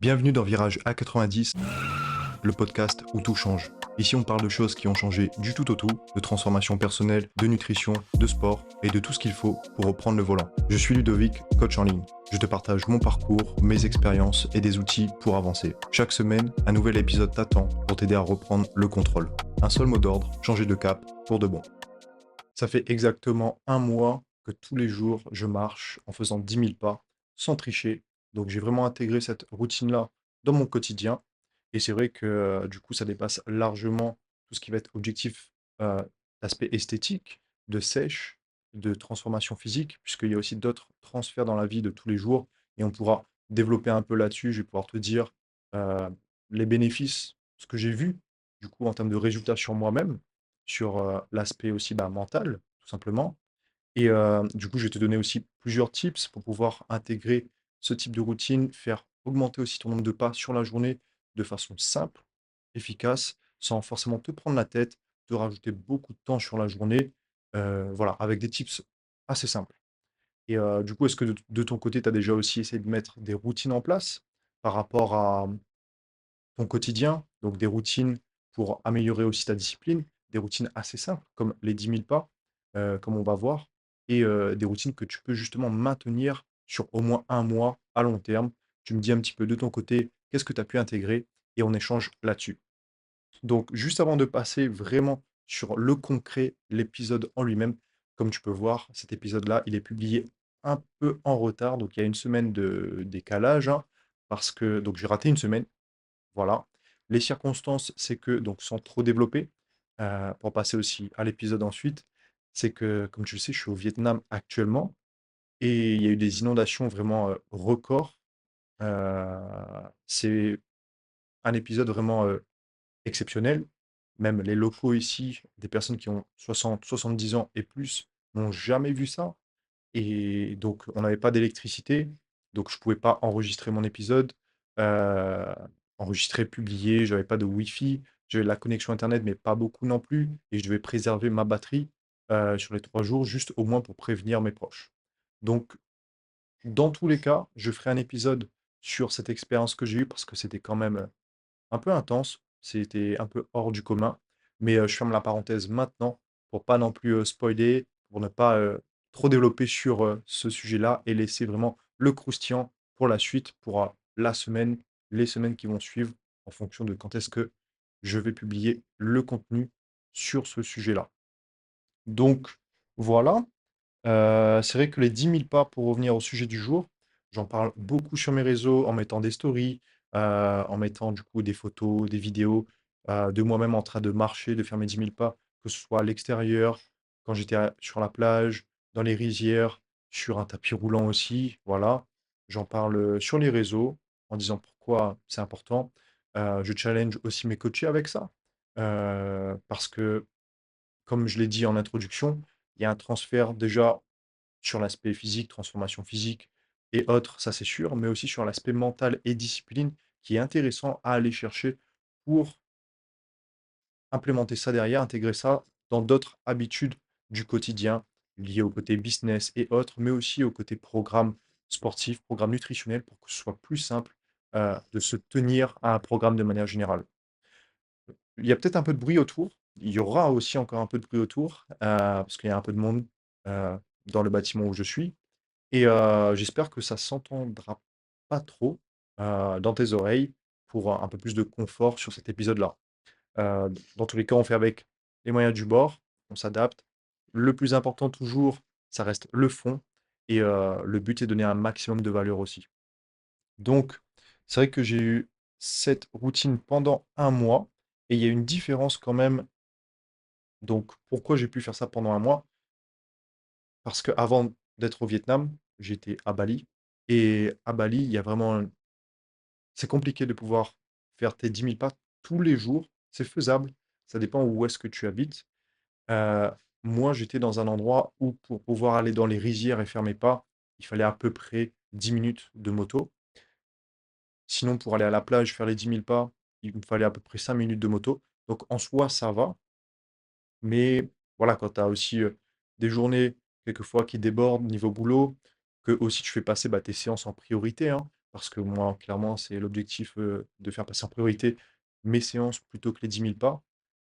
Bienvenue dans Virage A90, le podcast où tout change. Ici, on parle de choses qui ont changé du tout au tout, de transformation personnelle, de nutrition, de sport et de tout ce qu'il faut pour reprendre le volant. Je suis Ludovic, coach en ligne. Je te partage mon parcours, mes expériences et des outils pour avancer. Chaque semaine, un nouvel épisode t'attend pour t'aider à reprendre le contrôle. Un seul mot d'ordre, changer de cap pour de bon. Ça fait exactement un mois que tous les jours, je marche en faisant 10 000 pas, sans tricher. Donc j'ai vraiment intégré cette routine-là dans mon quotidien. Et c'est vrai que du coup, ça dépasse largement tout ce qui va être objectif d'aspect esthétique, de sèche, de transformation physique, puisqu'il y a aussi d'autres transferts dans la vie de tous les jours. Et on pourra développer un peu là-dessus. Je vais pouvoir te dire euh, les bénéfices, ce que j'ai vu, du coup, en termes de résultats sur moi-même, sur l'aspect aussi mental, tout simplement. Et du coup, je vais te donner aussi plusieurs tips pour pouvoir intégrer ce type de routine, faire augmenter aussi ton nombre de pas sur la journée de façon simple, efficace, sans forcément te prendre la tête, te rajouter beaucoup de temps sur la journée. Voilà, avec des tips assez simples. Et du coup, est-ce que de ton côté, tu as déjà aussi essayé de mettre des routines en place par rapport à ton quotidien, donc des routines pour améliorer aussi ta discipline, des routines assez simples comme les 10 000 pas, comme on va voir, et des routines que tu peux justement maintenir sur au moins un mois à long terme. Tu me dis un petit peu de ton côté, qu'est-ce que tu as pu intégrer et on échange là-dessus. Donc, juste avant de passer vraiment sur le concret, l'épisode en lui-même, comme tu peux voir, cet épisode-là, il est publié un peu en retard, donc il y a une semaine de décalage, hein, parce que donc j'ai raté une semaine, voilà. Les circonstances, c'est que, donc sans trop développer, pour passer aussi à l'épisode ensuite, c'est que, comme tu le sais, je suis au Vietnam actuellement et il y a eu des inondations vraiment records. C'est un épisode vraiment exceptionnel. Même les locaux ici, des personnes qui ont 60, 70 ans et plus, n'ont jamais vu ça. Et donc, on n'avait pas d'électricité, donc je pouvais pas enregistrer mon épisode, heu, enregistrer, publier, j'avais pas de Wi-Fi. J'avais de la connexion internet, mais pas beaucoup non plus et je devais préserver ma batterie, sur les 3 jours, juste au moins pour prévenir mes proches. Donc dans tous les cas, je ferai un épisode sur cette expérience que j'ai eue parce que c'était quand même, un peu intense, c'était un peu hors du commun, mais je ferme la parenthèse maintenant pour pas non plus, spoiler, pour ne pas, trop développer sur, ce sujet-là et laisser vraiment le croustillant pour la suite, pour, la semaine, les semaines qui vont suivre en fonction de quand est-ce que je vais publier le contenu sur ce sujet-là. Donc voilà, c'est vrai que les 10 000 pas, pour revenir au sujet du jour, j'en parle beaucoup sur mes réseaux en mettant des stories, en mettant du coup des photos, des vidéos, de moi-même en train de marcher, de faire mes 10 000 pas, que ce soit à l'extérieur, quand j'étais sur la plage, dans les rizières, sur un tapis roulant aussi, voilà. J'en parle, sur les réseaux en disant pourquoi c'est important. Je challenge aussi mes coachés avec ça, parce que comme je l'ai dit en introduction, il y a un transfert déjà sur l'aspect physique, transformation physique et autres, ça c'est sûr, mais aussi sur l'aspect mental et discipline qui est intéressant à aller chercher pour implémenter ça derrière, intégrer ça dans d'autres habitudes du quotidien liées au côté business et autres, mais aussi au côté programme sportif, programme nutritionnel pour que ce soit plus simple de se tenir à un programme de manière générale. Il y a peut-être un peu de bruit autour. Il y aura aussi encore un peu de bruit autour, parce qu'il y a un peu de monde, heu, dans le bâtiment où je suis et j'espère que ça s'entendra pas trop, dans tes oreilles pour un peu plus de confort sur cet épisode-là. Dans tous les cas, on fait avec les moyens du bord, on s'adapte. Le plus important toujours, ça reste le fond et le but est de donner un maximum de valeur aussi. Donc, c'est vrai que j'ai eu cette routine pendant un mois et il y a une différence quand même. Donc, pourquoi j'ai pu faire ça pendant un mois? Parce qu'avant d'être au Vietnam, j'étais à Bali et à Bali, il y a vraiment c'est compliqué de pouvoir faire tes 10 000 pas tous les jours. C'est faisable, ça dépend où est-ce que tu habites. Heu, Moi, j'étais dans un endroit où pour pouvoir aller dans les rizières et faire mes pas, il fallait à peu près 10 minutes de moto. Sinon, pour aller à la plage, faire les 10 000 pas, il me fallait à peu près 5 minutes de moto. Donc en soi, ça va. Mais voilà, quand tu as aussi, des journées quelquefois qui débordent niveau boulot, que aussi tu fais passer, tes séances en priorité, hein. parce que moi, clairement, c'est l'objectif, de faire passer en priorité mes séances plutôt que les 10 000 pas,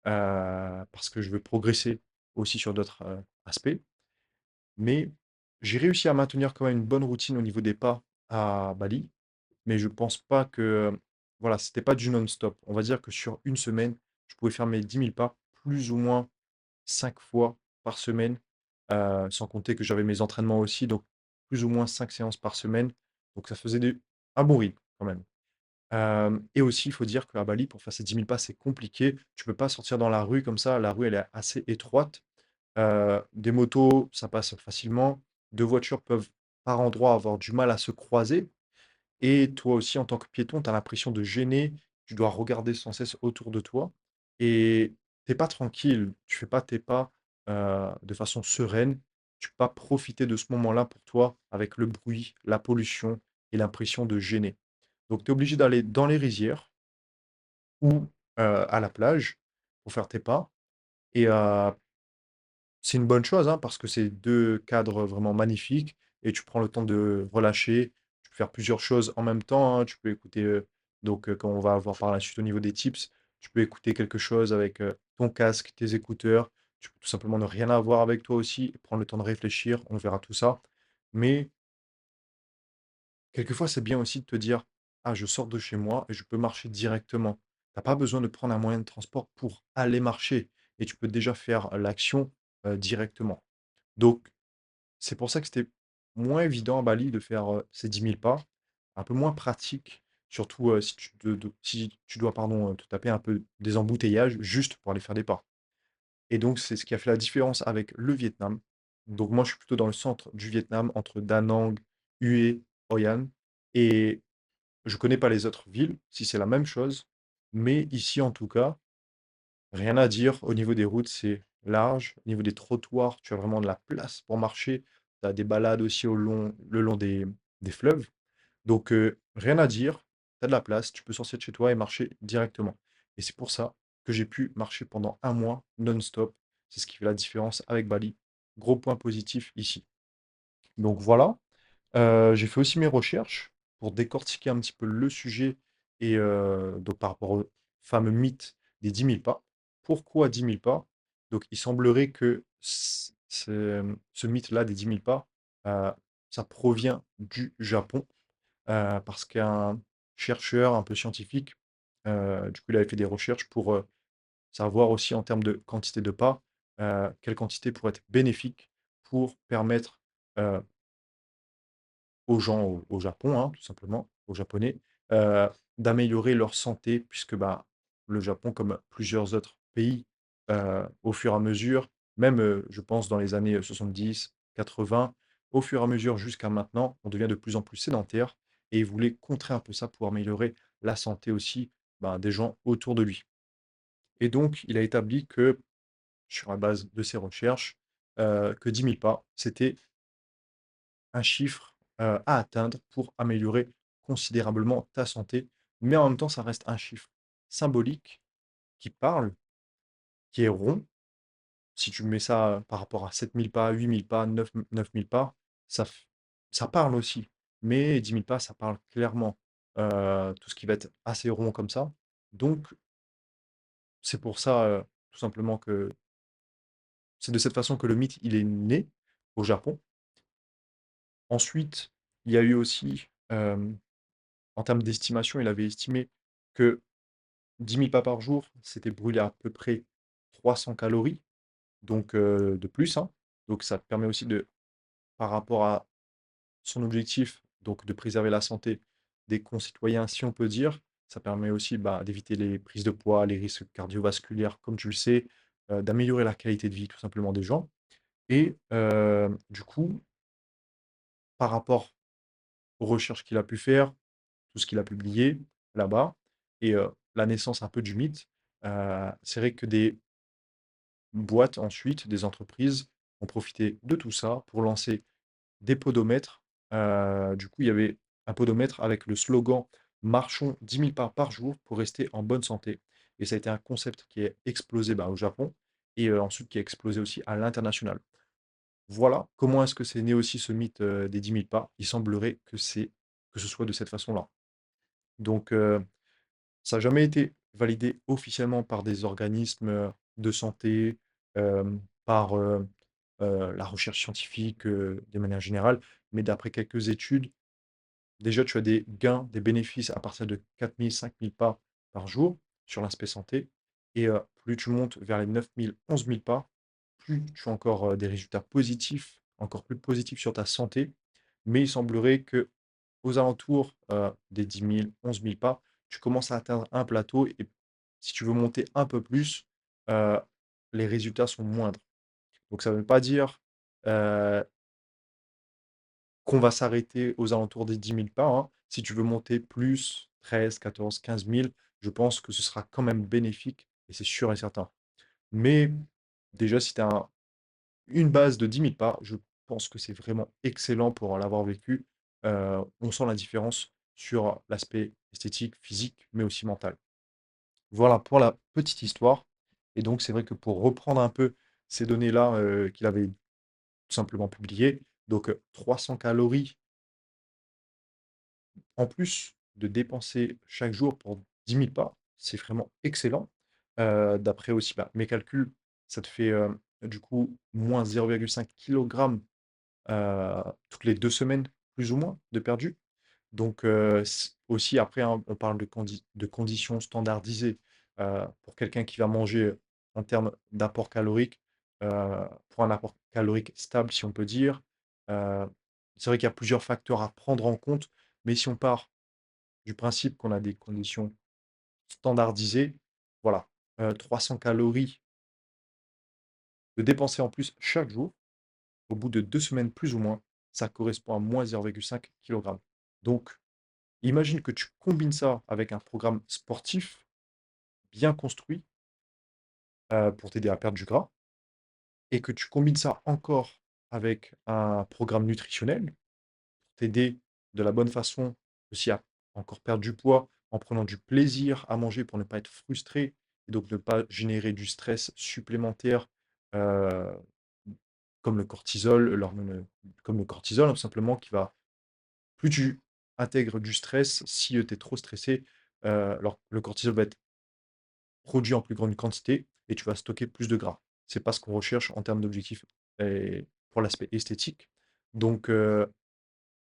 parce que je veux progresser aussi sur d'autres, aspects. Mais j'ai réussi à maintenir quand même une bonne routine au niveau des pas à Bali, mais je pense pas que, voilà, c'était pas du non-stop. On va dire que sur une semaine, je pouvais faire mes 10 000 pas plus ou moins 5 fois par semaine, sans compter que j'avais mes entraînements aussi, donc plus ou moins 5 séances par semaine. Donc ça faisait un bon rythme quand même. Et aussi, il faut dire qu'à Bali, pour faire ces 10 000 pas, c'est compliqué. Tu peux pas sortir dans la rue comme ça. La rue, elle est assez étroite. Des motos, ça passe facilement. Deux voitures peuvent, par endroits, avoir du mal à se croiser. Et toi aussi, en tant que piéton, tu as l'impression de gêner. Tu dois regarder sans cesse autour de toi. Et t'es pas tranquille. Tu fais pas tes pas de façon sereine. Tu peux pas profiter de ce moment-là pour toi avec le bruit, la pollution et l'impression de gêner. Donc, tu es obligé d'aller dans les rizières ou à la plage pour faire tes pas. Et c'est une bonne chose, hein, parce que c'est 2 cadres vraiment magnifiques et tu prends le temps de relâcher. Tu peux faire plusieurs choses en même temps, hein. Tu peux écouter, quand on va voir par la suite au niveau des tips, tu peux écouter quelque chose avec, ton casque, tes écouteurs. Tu peux tout simplement ne rien avoir avec toi aussi et prendre le temps de réfléchir. On verra tout ça. Mais quelquefois, c'est bien aussi de te dire: «Ah, je sors de chez moi et je peux marcher directement». T'as pas besoin de prendre un moyen de transport pour aller marcher et tu peux déjà faire l'action, directement. Donc c'est pour ça que c'était moins évident à Bali de faire, ces 10 000 pas, un peu moins pratique, surtout, si tu dois, pardon, te taper un peu des embouteillages juste pour aller faire des pas. Et donc c'est ce qui a fait la différence avec le Vietnam. Donc moi, je suis plutôt dans le centre du Vietnam, entre Da Nang, Hue, Hoi An, et je connais pas les autres villes, si c'est la même chose, mais ici, en tout cas, rien à dire. Au niveau des routes, c'est large. Au niveau des trottoirs, tu as vraiment de la place pour marcher. Tu as des balades aussi le long des fleuves. Donc, rien à dire. Tu as de la place. Tu peux sortir de chez toi et marcher directement. Et c'est pour ça que j'ai pu marcher pendant un mois non-stop. C'est ce qui fait la différence avec Bali. Gros point positif ici. Donc voilà. J'ai fait aussi mes recherches pour décortiquer un petit peu le sujet et donc par rapport au fameux mythe des 10 000 pas. Pourquoi 10 000 pas? Donc il semblerait que ce mythe-là des 10 000 pas, heu, ça provient du Japon, parce qu'un chercheur un peu scientifique, du coup, il avait fait des recherches pour, savoir aussi en termes de quantité de pas, quelle quantité pourrait être bénéfique pour permettre, heu aux gens au Japon, hein, tout simplement, aux Japonais, heu, d'améliorer leur santé puisque, bah, le Japon, comme plusieurs autres pays, au fur et à mesure, même, je pense dans les années 70-80, au fur et à mesure jusqu'à maintenant, on devient de plus en plus sédentaire et ils voulaient contrer un peu ça pour améliorer la santé aussi, ben, des gens autour de lui. Et donc il a établi que, sur la base de ses recherches, que 10 000 pas, c'était un chiffre, à atteindre pour améliorer considérablement ta santé. Mais en même temps, ça reste un chiffre symbolique qui parle, qui est rond. Si tu mets ça par rapport à 7 000 pas, 8 000 pas, 9 000 pas, ça parle aussi. Mais 10 000 pas, ça parle clairement. Tout ce qui va être assez rond comme ça. Donc c'est pour ça, tout simplement, que c'est de cette façon que le mythe, il est né au Japon. Ensuite, il y a eu aussi, en termes d'estimation, il avait estimé que 10 000 pas par jour, c'était brûler à peu près 300 calories, donc de plus, hein. Donc ça te permet aussi de, par rapport à son objectif, donc de préserver la santé des concitoyens, si on peut dire, ça permet aussi, bah, d'éviter les prises de poids, les risques cardiovasculaires, comme tu le sais, d'améliorer la qualité de vie tout simplement des gens. Et du coup, par rapport aux recherches qu'il a pu faire, tout ce qu'il a publié là-bas et la naissance un peu du mythe, c'est vrai que des boîtes ensuite, des entreprises ont profité de tout ça pour lancer des podomètres. Du coup, il y avait un podomètre avec le slogan: «Marchons 10 000 pas par jour pour rester en bonne santé», et ça a été un concept qui a explosé, bah, au Japon et ensuite qui a explosé aussi à l'international. Voilà comment est-ce que c'est né aussi ce mythe, des 10 000 pas. Il semblerait que c'est que ce soit de cette façon-là. Donc, ça n'a jamais été validé officiellement par des organismes de santé, par la recherche scientifique de manière générale, mais d'après quelques études, déjà tu as des gains, des bénéfices à partir de 4 000, 5 000 pas par jour sur l'aspect santé, et plus tu montes vers les 9 000, 11 000 pas, plus tu as encore des résultats positifs, encore plus positifs sur ta santé. Mais il semblerait que aux alentours des 10 000, 11 000 pas, tu commences à atteindre un plateau et si tu veux monter un peu plus, euh, les résultats sont moindres. Donc ça ne veut pas dire euh, qu'on va s'arrêter aux alentours des 10 000 pas, hein. Si tu veux monter plus, 13, 14, 15 000, je pense que ce sera quand même bénéfique et c'est sûr et certain. Mais déjà, si tu as une base de 10 000 pas, je pense que c'est vraiment excellent pour l'avoir vécu. On sent la différence sur l'aspect esthétique, physique, mais aussi mental. Voilà pour la petite histoire. Et donc, c'est vrai que pour reprendre un peu ces données-là qu'il avait tout simplement publiées, donc 300 calories en plus de dépenser chaque jour pour 10 000 pas, c'est vraiment excellent. D'après aussi mes calculs, ça te fait du coup moins 0,5 kg toutes les 2 semaines, plus ou moins, de perdu. Donc, aussi, après, hein, on parle de conditions standardisées pour quelqu'un qui va manger en termes d'apport calorique, pour un apport calorique stable, si on peut dire. Euh, c'est vrai qu'il y a plusieurs facteurs à prendre en compte, mais si on part du principe qu'on a des conditions standardisées, voilà, 300 calories de dépenser en plus chaque jour, au bout de 2 semaines plus ou moins, ça correspond à moins 0,5 kg. Donc, imagine que tu combines ça avec un programme sportif bien construit pour t'aider à perdre du gras, et que tu combines ça encore avec un programme nutritionnel pour t'aider de la bonne façon aussi à encore perdre du poids en prenant du plaisir à manger pour ne pas être frustré et donc ne pas générer du stress supplémentaire euh, comme le cortisol, comme le cortisol, hein, tout simplement, qui va, plus tu intègres du stress, si tu es trop stressé, alors le cortisol va être produit en plus grande quantité et tu vas stocker plus de gras. C'est pas ce qu'on recherche en termes d'objectifs et pour l'aspect esthétique. Donc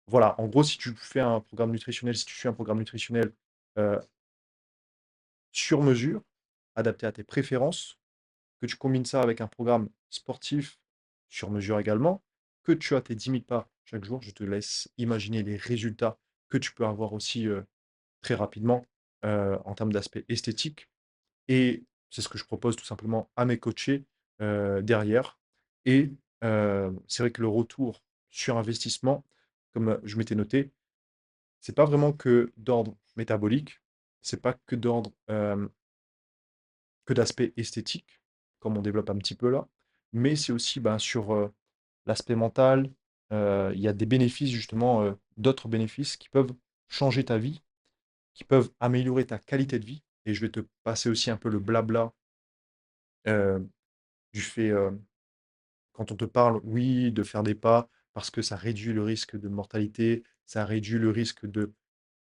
voilà, en gros, si tu fais un programme nutritionnel, si tu fais un programme nutritionnel euh, sur mesure, adapté à tes préférences, que tu combines ça avec un programme sportif sur mesure également, que tu as tes 10 000 pas chaque jour, je te laisse imaginer les résultats que tu peux avoir aussi très rapidement en termes d'aspect esthétique. Et c'est ce que je propose tout simplement à mes coachés derrière. Et c'est vrai que le retour sur investissement, comme je m'étais noté, c'est pas vraiment que d'ordre métabolique, c'est pas que d'ordre que d'aspect esthétique, comme on développe un petit peu là, mais c'est aussi sur l'aspect mental. Il y a des bénéfices justement, d'autres bénéfices qui peuvent changer ta vie, qui peuvent améliorer ta qualité de vie. Et je vais te passer aussi un peu le blabla euh, du fait, quand on te parle, oui, de faire des pas, parce que ça réduit le risque de mortalité, ça réduit le risque de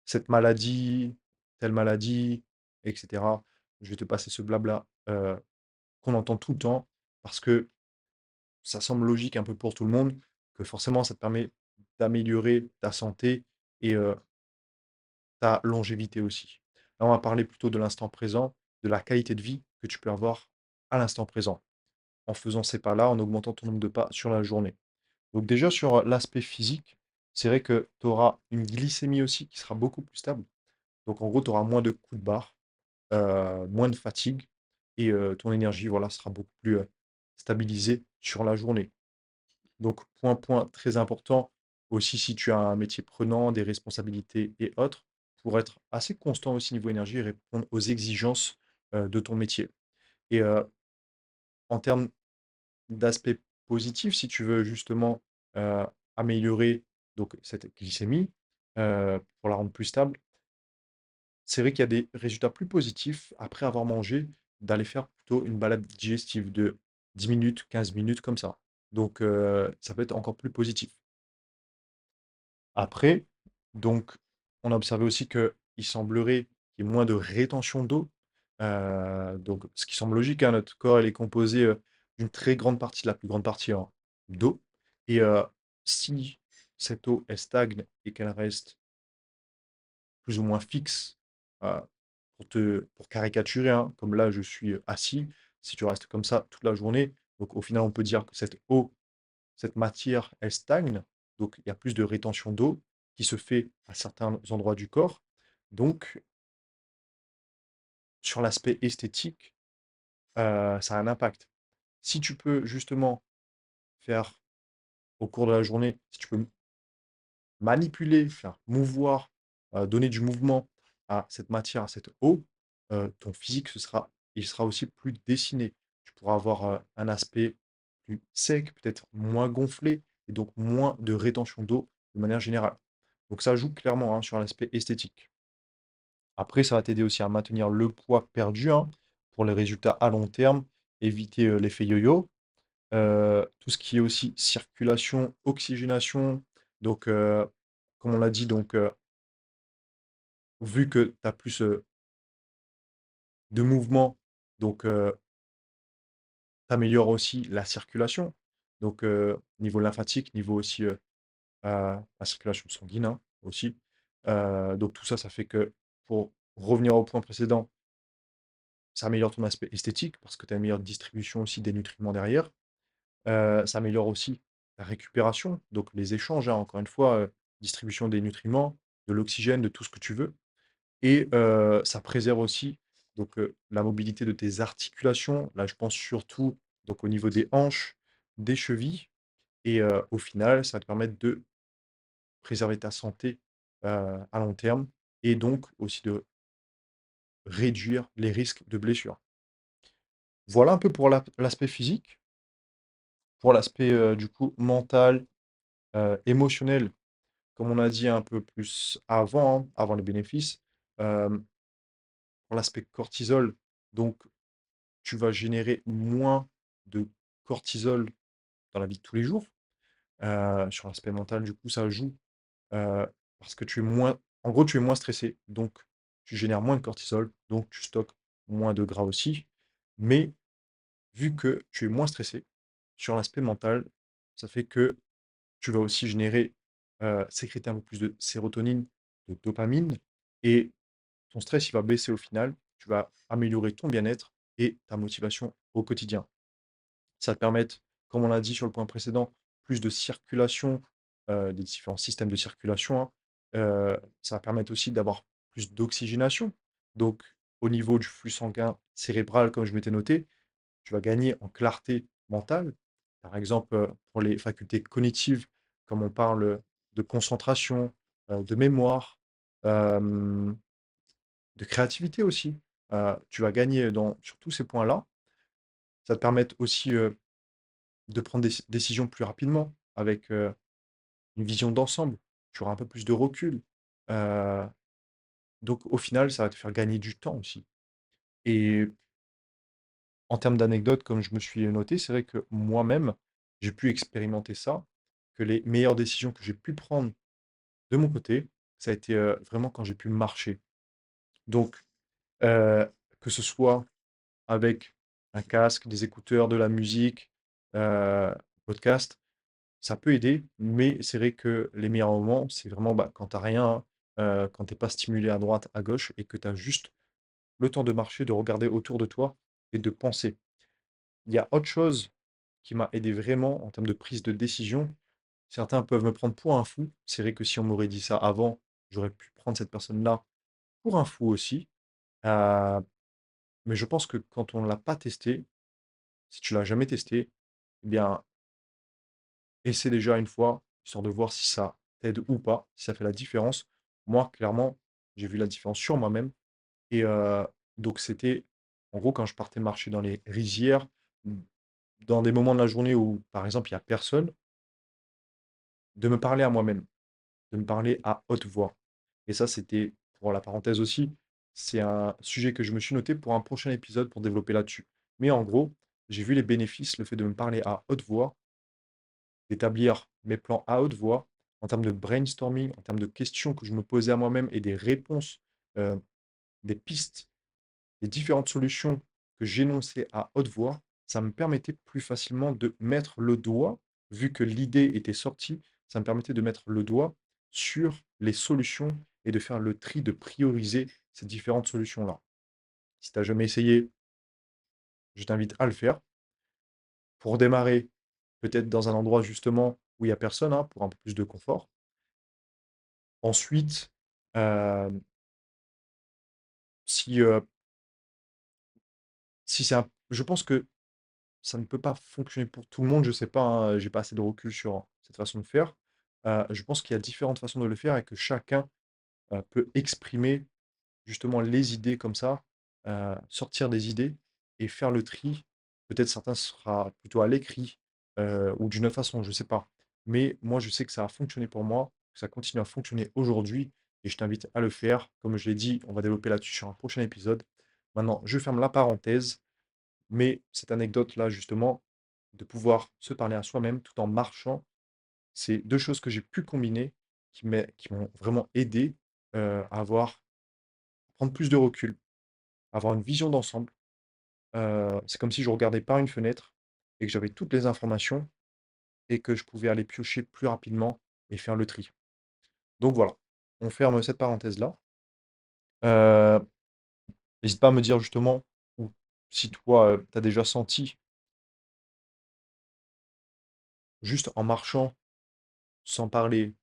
cette maladie, telle maladie, etc. Je vais te passer ce blabla qu'on entend tout le temps, parce que ça semble logique un peu pour tout le monde, que forcément ça te permet d'améliorer ta santé et ta longévité aussi. Là, on va parler plutôt de l'instant présent, de la qualité de vie que tu peux avoir à l'instant présent, en faisant ces pas-là, en augmentant ton nombre de pas sur la journée. Donc déjà sur l'aspect physique, c'est vrai que tu auras une glycémie aussi qui sera beaucoup plus stable. Donc en gros, tu auras moins de coups de barre, moins de fatigue et ton énergie voilà, sera beaucoup plus stabilisée sur la journée. Donc point très important aussi si tu as un métier prenant, des responsabilités et autres, pour être assez constant aussi niveau énergie et répondre aux exigences de ton métier. Et en termes d'aspect positif, si tu veux justement euh, améliorer donc, cette glycémie pour la rendre plus stable, c'est vrai qu'il y a des résultats plus positifs après avoir mangé, d'aller faire plutôt une balade digestive de 10 minutes, 15 minutes comme ça. Donc ça peut être encore plus positif. Après, donc On a observé aussi qu'il semblerait qu'il y ait moins de rétention d'eau. Donc, ce qui semble logique, hein, notre corps il est composé d'une très grande partie, la plus grande partie d'eau. Et si cette eau elle stagne et qu'elle reste plus ou moins fixe, euh, pour caricaturer, hein, comme là je suis assis, si tu restes comme ça toute la journée, donc au final on peut dire que cette eau, cette matière, elle stagne, donc il y a plus de rétention d'eau qui se fait à certains endroits du corps. Donc, sur l'aspect esthétique, ça a un impact. Si tu peux justement faire au cours de la journée, si tu peux manipuler, faire mouvoir, donner du mouvement à cette matière, à cette eau, ton physique, il sera aussi plus dessiné. Tu pourras avoir un aspect plus sec, peut-être moins gonflé, et donc moins de rétention d'eau de manière générale. Donc ça joue clairement hein, sur l'aspect esthétique. Après, ça va t'aider aussi à maintenir le poids perdu hein, pour les résultats à long terme, éviter l'effet yo-yo. Tout ce qui est aussi circulation, oxygénation. Donc, comme on l'a dit, donc, vu que tu as plus de mouvement, donc tu améliores aussi la circulation. Donc, niveau lymphatique, niveau aussi la circulation sanguine hein, aussi. Donc, tout ça, ça fait que pour revenir au point précédent, ça améliore ton aspect esthétique parce que tu as une meilleure distribution aussi des nutriments derrière. Ça améliore aussi la récupération, donc les échanges, hein, encore une fois, distribution des nutriments, de l'oxygène, de tout ce que tu veux et ça préserve aussi donc la mobilité de tes articulations. Là, je pense surtout donc au niveau des hanches, des chevilles et au final, ça va te permettre de préserver ta santé, à long terme et donc aussi de réduire les risques de blessures. Voilà un peu pour l'aspect physique. Pour l'aspect, du coup mental, émotionnel, comme on a dit un peu plus avant, hein, avant les bénéfices, hem, pour l'aspect cortisol, donc tu vas générer moins de cortisol dans la vie de tous les jours. Sur l'aspect mental, du coup, ça joue, parce que tu es moins en gros, tu es moins stressé, donc tu génères moins de cortisol, donc tu stockes moins de gras aussi. Mais vu que tu es moins stressé, sur l'aspect mental, ça fait que tu vas aussi générer, sécréter un peu plus de sérotonine, de dopamine et ton stress, il va baisser au final. Tu vas améliorer ton bien-être et ta motivation au quotidien. Ça va te permettre, comme on l'a dit sur le point précédent, plus de circulation, des différents systèmes de circulation, hein. Ça va permettre aussi d'avoir plus d'oxygénation. Donc, au niveau du flux sanguin cérébral, comme je m'étais noté, tu vas gagner en clarté mentale. Par exemple, pour les facultés cognitives, comme on parle de concentration, de mémoire, hem, de créativité aussi. Tu vas gagner sur tous ces points-là. Ça va te permettre aussi, de prendre des décisions plus rapidement avec, une vision d'ensemble. Tu auras un peu plus de recul. Heu, donc au final, ça va te faire gagner du temps aussi et en termes d'anecdotes, comme je me suis noté, c'est vrai que moi-même, j'ai pu expérimenter ça, que les meilleures décisions que j'ai pu prendre de mon côté, ça a été, vraiment quand j'ai pu marcher. Donc, heu, que ce soit avec un casque, des écouteurs, de la musique, podcast, ça peut aider, mais c'est vrai que les meilleurs moments, c'est vraiment, bah, quand tu as rien, quand tu es pas stimulé à droite, à gauche et que tu as juste le temps de marcher, de regarder autour de toi et de penser. Il y a autre chose qui m'a aidé vraiment en termes de prise de décision. Certains peuvent me prendre pour un fou. C'est vrai que si on m'aurait dit ça avant, j'aurais pu prendre cette personne-là pour un fou aussi. Heu, mais je pense que quand on ne l'a pas testé, si tu l'as jamais testé, eh bien, essaie déjà une fois, histoire de voir si ça t'aide ou pas, si ça fait la différence. Moi, clairement, j'ai vu la différence sur moi-même et donc c'était en gros, quand je partais marcher dans les rizières, dans des moments de la journée où, par exemple, il y a personne, de me parler à moi-même, de me parler à haute voix et ça, c'était pour la parenthèse aussi, c'est un sujet que je me suis noté pour un prochain épisode pour développer là-dessus. Mais en gros, j'ai vu les bénéfices, le fait de me parler à haute voix, d'établir mes plans à haute voix en termes de brainstorming, en termes de questions que je me posais à moi-même et des réponses, heu, des pistes, des différentes solutions que j'énonçais à haute voix, ça me permettait plus facilement de mettre le doigt, vu que l'idée était sortie, ça me permettait de mettre le doigt sur les solutions et de faire le tri, de prioriser ces différentes solutions-là. Si tu as jamais essayé, je t'invite à le faire. Pour démarrer, peut-être dans un endroit justement où il y a personne, hein, pour un peu plus de confort. Ensuite, hem, si, si c'est un je pense que ça ne peut pas fonctionner pour tout le monde, je sais pas, hein, j'ai pas assez de recul sur cette façon de faire. Je pense qu'il y a différentes façons de le faire et que chacun, peut exprimer justement les idées comme ça, sortir des idées et faire le tri. Peut-être certains sera plutôt à l'écrit, ou d'une autre façon, je sais pas. Mais moi, je sais que ça a fonctionné pour moi, que ça continue à fonctionner aujourd'hui et je t'invite à le faire. Comme je l'ai dit, on va développer là-dessus sur un prochain épisode. Maintenant, je ferme la parenthèse, mais cette anecdote-là, justement, de pouvoir se parler à soi-même tout en marchant, c'est 2 choses que j'ai pu combiner qui m'ont vraiment aidé, à prendre plus de recul, avoir une vision d'ensemble. C'est comme si je regardais par une fenêtre et que j'avais toutes les informations et que je pouvais aller piocher plus rapidement et faire le tri. Donc voilà, on ferme cette parenthèse-là. Heu, n'hésite pas à me dire justement ou si toi, tu as déjà senti, juste en marchant, sans parler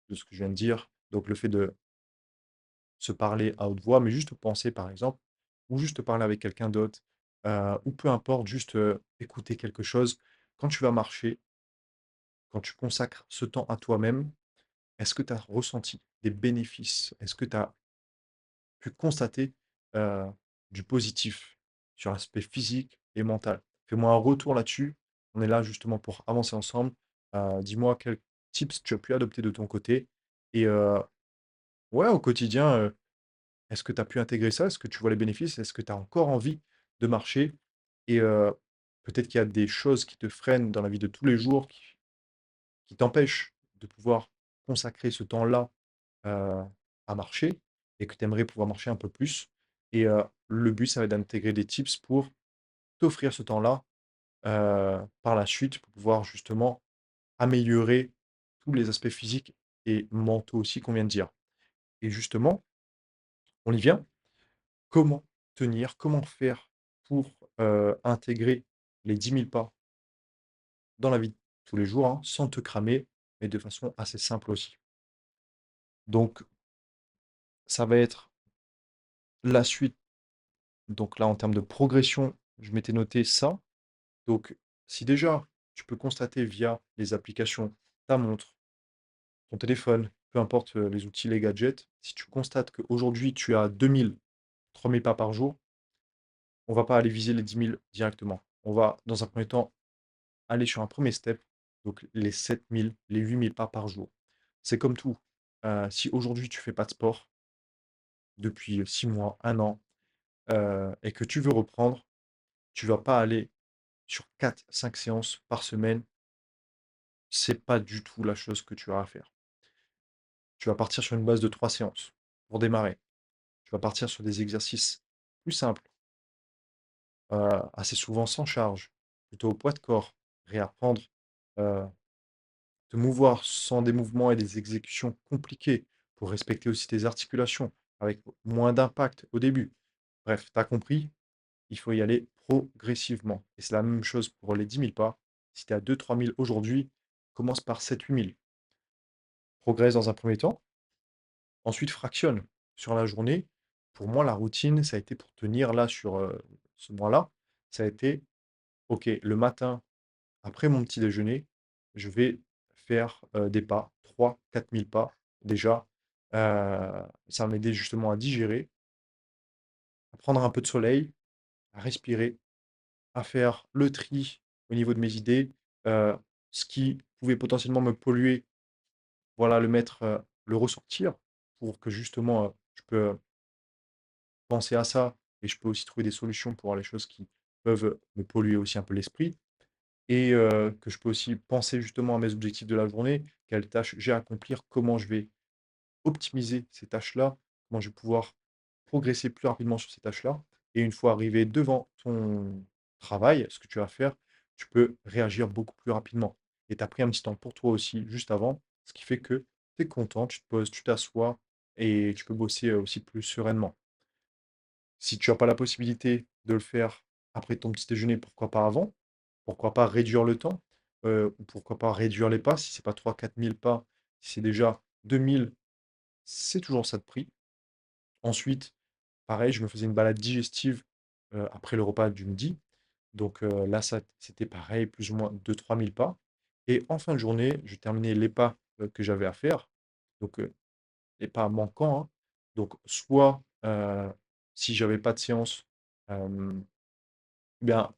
de ce que je viens de dire, donc le fait de se parler à haute voix, mais juste penser par exemple, ou juste parler avec quelqu'un d'autre, ou peu importe, juste, écouter quelque chose. Quand tu vas marcher, quand tu consacres ce temps à toi-même, est-ce que tu as ressenti des bénéfices? Est-ce que tu as pu constater, heu, du positif sur l'aspect physique et mental? Fais-moi un retour là-dessus. On est là justement pour avancer ensemble. Dis-moi quels tips tu as pu adopter de ton côté et ouais, au quotidien, est-ce que tu as pu intégrer ça? Est-ce que tu vois les bénéfices? Est-ce que tu as encore envie de marcher? Et peut-être qu'il y a des choses qui te freinent dans la vie de tous les jours, qui t'empêchent de pouvoir consacrer ce temps-là, heu, à marcher et que tu aimerais pouvoir marcher un peu plus. Et le but, ça va être d'intégrer des tips pour t'offrir ce temps-là, par la suite, pour pouvoir justement améliorer tous les aspects physiques et mentaux aussi qu'on vient de dire. Et justement, on y vient. Comment tenir? Comment faire pour, intégrer les 10 000 pas dans la vie de tous les jours, hein, sans te cramer, mais de façon assez simple aussi? Donc ça va être la suite, donc là, en termes de progression, je m'étais noté ça. Donc si déjà, tu peux constater via les applications, ta montre, ton téléphone, peu importe, les outils, les gadgets, si tu constates qu'aujourd'hui tu as 2 000, 3 000 pas par jour, on va pas aller viser les 10 000 directement. On va, dans un premier temps, aller sur un premier step, donc les 7 000, les 8 000 pas par jour. C'est comme tout. Si aujourd'hui tu fais pas de sport depuis 6 mois, 1 an, et que tu veux reprendre, tu vas pas aller sur 4, 5 séances par semaine. C'est pas du tout la chose que tu as à faire. Tu vas partir sur une base de 3 séances pour démarrer. Tu vas partir sur des exercices plus simples, assez souvent sans charge, plutôt au poids de corps, réapprendre, heu te mouvoir sans des mouvements et des exécutions compliquées pour respecter aussi tes articulations avec moins d'impact au début. Bref, tu as compris, il faut y aller progressivement. Et c'est la même chose pour les 10 000 pas. Si tu es à 2 000 3 000 aujourd'hui, commence par 7 000 8 000. Progresse dans un premier temps, ensuite fractionne sur la journée. Pour moi, la routine, ça a été pour tenir là sur ce mois-là, ça a été, OK, le matin, après mon petit déjeuner, je vais faire, des pas, 3 4 000 pas déjà. Ça va m'aider justement à digérer, à prendre un peu de soleil, à respirer, à faire le tri au niveau de mes idées, heu, ce qui pouvait potentiellement me polluer, voilà, le mettre, le ressortir pour que justement, je peux penser à ça et je peux aussi trouver des solutions pour les choses qui peuvent me polluer aussi un peu l'esprit. et que je peux aussi penser justement à mes objectifs de la journée, quelles tâches j'ai à accomplir, comment je vais optimiser ces tâches-là, comment je vais pouvoir progresser plus rapidement sur ces tâches-là. Et une fois arrivé devant ton travail, ce que tu vas faire, tu peux réagir beaucoup plus rapidement. Et tu as pris un petit temps pour toi aussi juste avant, ce qui fait que tu es content, tu te poses, tu t'assois et tu peux bosser aussi plus sereinement. Si tu as pas la possibilité de le faire après ton petit déjeuner, pourquoi pas avant? Pourquoi pas réduire le temps? Ou pourquoi pas réduire les pas? Si c'est pas 3 000 4 000 pas, si c'est déjà 2 000, c'est toujours ça de prix. Ensuite, pareil, je me faisais une balade digestive, après le repas du midi. Donc, là, ça c'était pareil, plus ou moins 2 000 3 000 pas et en fin de journée, je terminais les pas, que j'avais à faire. Donc, les pas manquants, hein. Donc soit, si j'avais pas de séance, hem bien,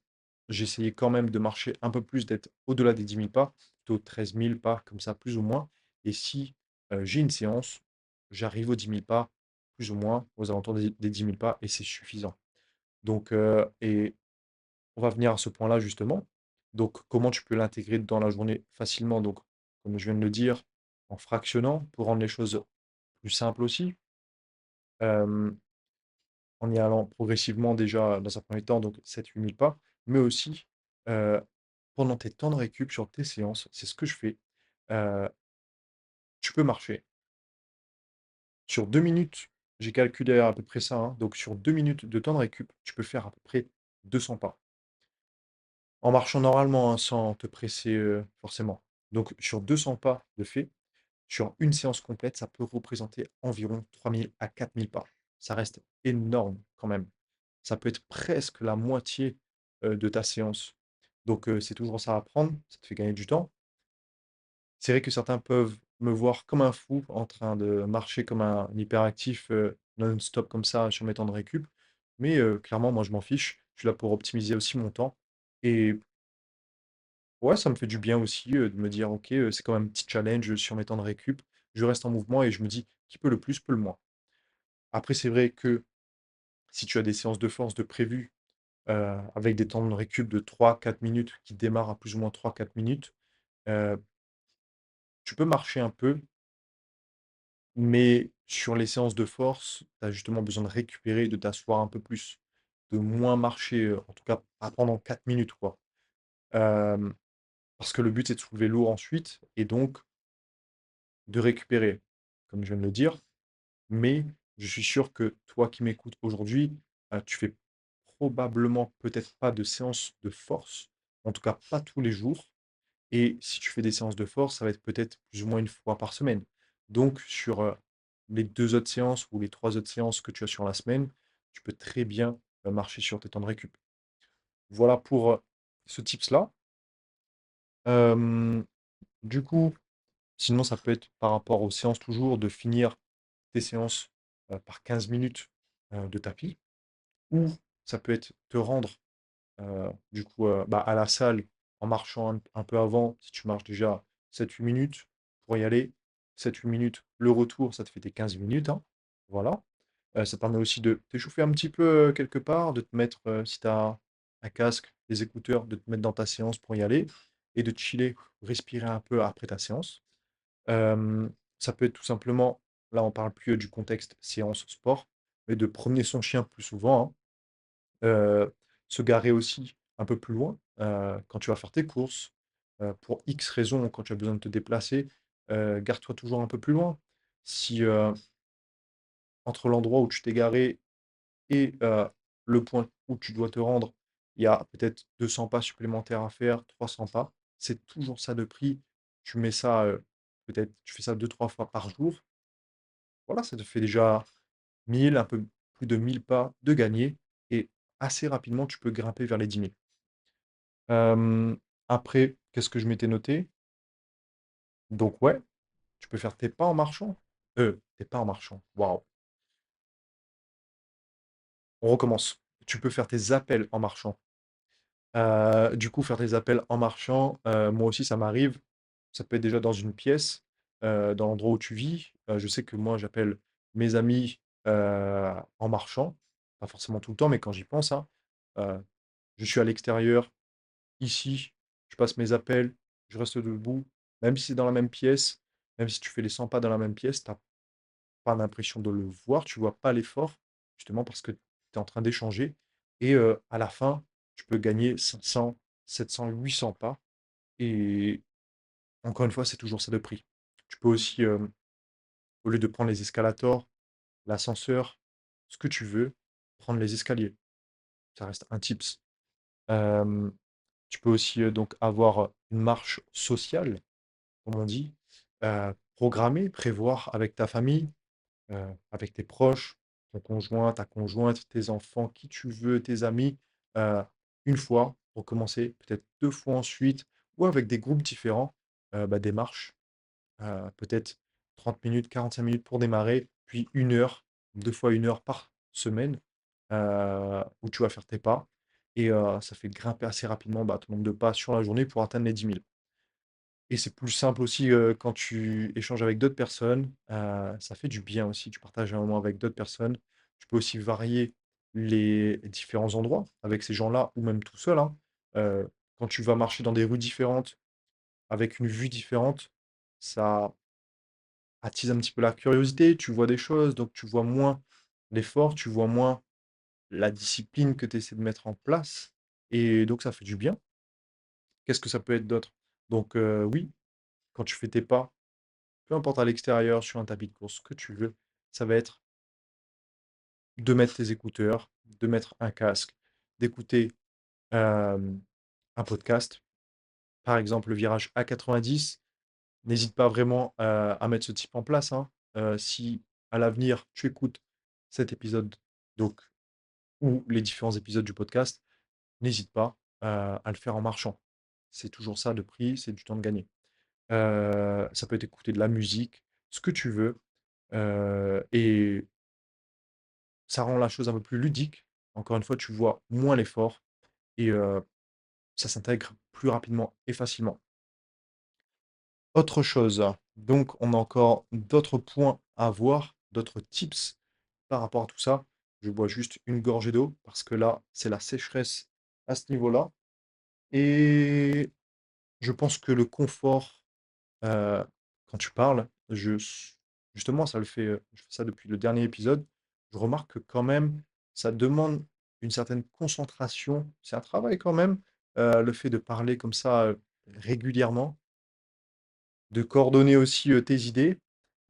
j'essayais quand même de marcher un peu plus, d'être au-delà des 10 000 pas, plutôt 13 000 pas, comme ça, plus ou moins. Et si j'ai une séance, j'arrive aux 10 000 pas, plus ou moins, aux alentours des 10 000 pas, et c'est suffisant. Donc, et on va venir à ce point-là, justement. Donc, comment tu peux l'intégrer dans la journée facilement? Donc, comme je viens de le dire, en fractionnant, pour rendre les choses plus simples aussi. Euh, en y allant progressivement déjà dans un premier temps, donc 7 000 8 000 pas, mais aussi euh, pendant tes temps de récup sur tes séances, c'est ce que je fais. euh, Tu peux marcher. Sur 2 minutes, j'ai calculé à peu près ça, hein, donc sur 2 minutes de temps de récup, tu peux faire à peu près 200 pas. En marchant normalement, hein, sans te presser forcément. Donc sur 200 pas de fait, sur une séance complète, ça peut représenter environ 3 000 à 4 000 pas. Ça reste énorme quand même. Ça peut être presque la moitié de ta séance. Donc, c'est toujours ça à prendre, ça te fait gagner du temps. C'est vrai que certains peuvent me voir comme un fou en train de marcher comme un hyperactif non-stop comme ça sur mes temps de récup. Mais clairement, moi, je m'en fiche. Je suis là pour optimiser aussi mon temps. Et ouais, ça me fait du bien aussi de me dire, ok, c'est quand même un petit challenge sur mes temps de récup. Je reste en mouvement et je me dis, qui peut le plus, peut le moins. Après, c'est vrai que si tu as des séances de force de prévues, avec des temps de récup de 3 4 minutes qui démarrent à plus ou moins 3 4 minutes. Heu, Tu peux marcher un peu, mais sur les séances de force, tu as justement besoin de récupérer, de t'asseoir un peu plus, de moins marcher, en tout cas pas pendant 4 minutes, quoi. Hem, Parce que le but, c'est de soulever lourd ensuite et donc de récupérer, comme je viens de le dire. Mais je suis sûr que toi qui m'écoutes aujourd'hui, tu fais probablement peut-être pas de séances de force, en tout cas pas tous les jours. Et si tu fais des séances de force, ça va être peut-être plus ou moins une fois par semaine. Donc, sur les 2 autres séances ou les 3 autres séances que tu as sur la semaine, tu peux très bien marcher sur tes temps de récup. Voilà pour ce tips-là. Euh, du coup, sinon, ça peut être par rapport aux séances toujours de finir tes séances par 15 minutes de tapis. Ou ça peut être te rendre bah, à la salle, en marchant un peu avant, si tu marches déjà 7 8 minutes pour y aller, 7 8 minutes, le retour, ça te fait tes 15 minutes, hein. Voilà. Ça te permet aussi de t'échauffer un petit peu quelque part, de te mettre, si tu as un casque, des écouteurs, de te mettre dans ta séance pour y aller et de chiller, respirer un peu après ta séance. Euh, Ça peut être tout simplement, là on parle plus du contexte séance sport, mais de promener son chien plus souvent, hein. Se garer aussi un peu plus loin, quand tu vas faire tes courses, pour X raisons, quand tu as besoin de te déplacer, gare-toi toujours un peu plus loin. Si, entre l'endroit où tu t'es garé et le point où tu dois te rendre, il y a peut-être 200 pas supplémentaires à faire, 300 pas, c'est toujours ça de prix. Tu mets ça, peut-être tu fais ça 2 3 fois par jour. Voilà, ça te fait déjà 1 000, un peu plus de 1 000 pas de gagner et assez rapidement, tu peux grimper vers les 10 000. Après, qu'est-ce que je m'étais noté? Donc ouais, tu peux faire tes pas en marchant. Tes pas en marchant. Waouh. On recommence. Tu peux faire tes appels en marchant. Du coup, faire tes appels en marchant, moi aussi, ça m'arrive. Ça peut être déjà dans une pièce, dans l'endroit où tu vis. Je sais que moi, j'appelle mes amis en marchant. Pas forcément tout le temps, mais quand j'y pense, hein. Euh, je suis à l'extérieur. Ici, je passe mes appels, je reste debout, même si c'est dans la même pièce, même si tu fais les 100 pas dans la même pièce, tu as pas l'impression de le voir, tu vois pas l'effort, justement parce que tu es en train d'échanger et à la fin, tu peux gagner 500, 700, 800 pas et encore une fois, c'est toujours ça de prix. Tu peux aussi, au lieu de prendre les escalators, l'ascenseur, ce que tu veux, prendre les escaliers. Ça reste un tips. Hem, Tu peux aussi, donc avoir une marche sociale, comme on dit, programmer, prévoir avec ta famille, avec tes proches, ton conjoint, ta conjointe, tes enfants, qui tu veux, tes amis, heu, 1 fois pour commencer, peut-être 2 fois ensuite ou avec des groupes différents, des marches, peut-être 30 minutes, 45 minutes pour démarrer, puis 1 heure, 2 fois 1 heure par semaine, où tu vas faire tes pas et ça fait grimper assez rapidement, ton nombre de pas sur la journée pour atteindre les 10 000. Et c'est plus simple aussi, quand tu échanges avec d'autres personnes, ça fait du bien aussi. Tu partages un moment avec d'autres personnes. Tu peux aussi varier les différents endroits avec ces gens-là ou même tout seul, hein. Quand tu vas marcher dans des rues différentes, avec une vue différente, ça attise un petit peu la curiosité. Tu vois des choses, donc tu vois moins l'effort, tu vois moins la discipline que tu essaies de mettre en place et donc ça fait du bien. Qu'est-ce que ça peut être d'autre? Donc oui, quand tu fais tes pas, peu importe à l'extérieur, sur un tapis de course, ce que tu veux, ça va être de mettre tes écouteurs, de mettre un casque, d'écouter hem, un podcast. Par exemple, le virage A90, n'hésite pas vraiment, à mettre ce type en place, hein. Si à l'avenir, tu écoutes cet épisode, donc ou les différents épisodes du podcast, n'hésite pas, à le faire en marchant. C'est toujours ça de prix, c'est du temps de gagner. Ça peut être écouter de la musique, ce que tu veux, et ça rend la chose un peu plus ludique. Encore une fois, tu vois moins l'effort et ça s'intègre plus rapidement et facilement. Autre chose, donc on a encore d'autres points à voir, d'autres tips par rapport à tout ça. Je bois juste une gorgée d'eau parce que là, c'est la sécheresse à ce niveau-là et je pense que le confort, quand tu parles, justement, ça le fait, je fais ça depuis le dernier épisode. Je remarque que quand même, ça demande une certaine concentration. C'est un travail quand même, le fait de parler comme ça, régulièrement, de coordonner aussi, tes idées,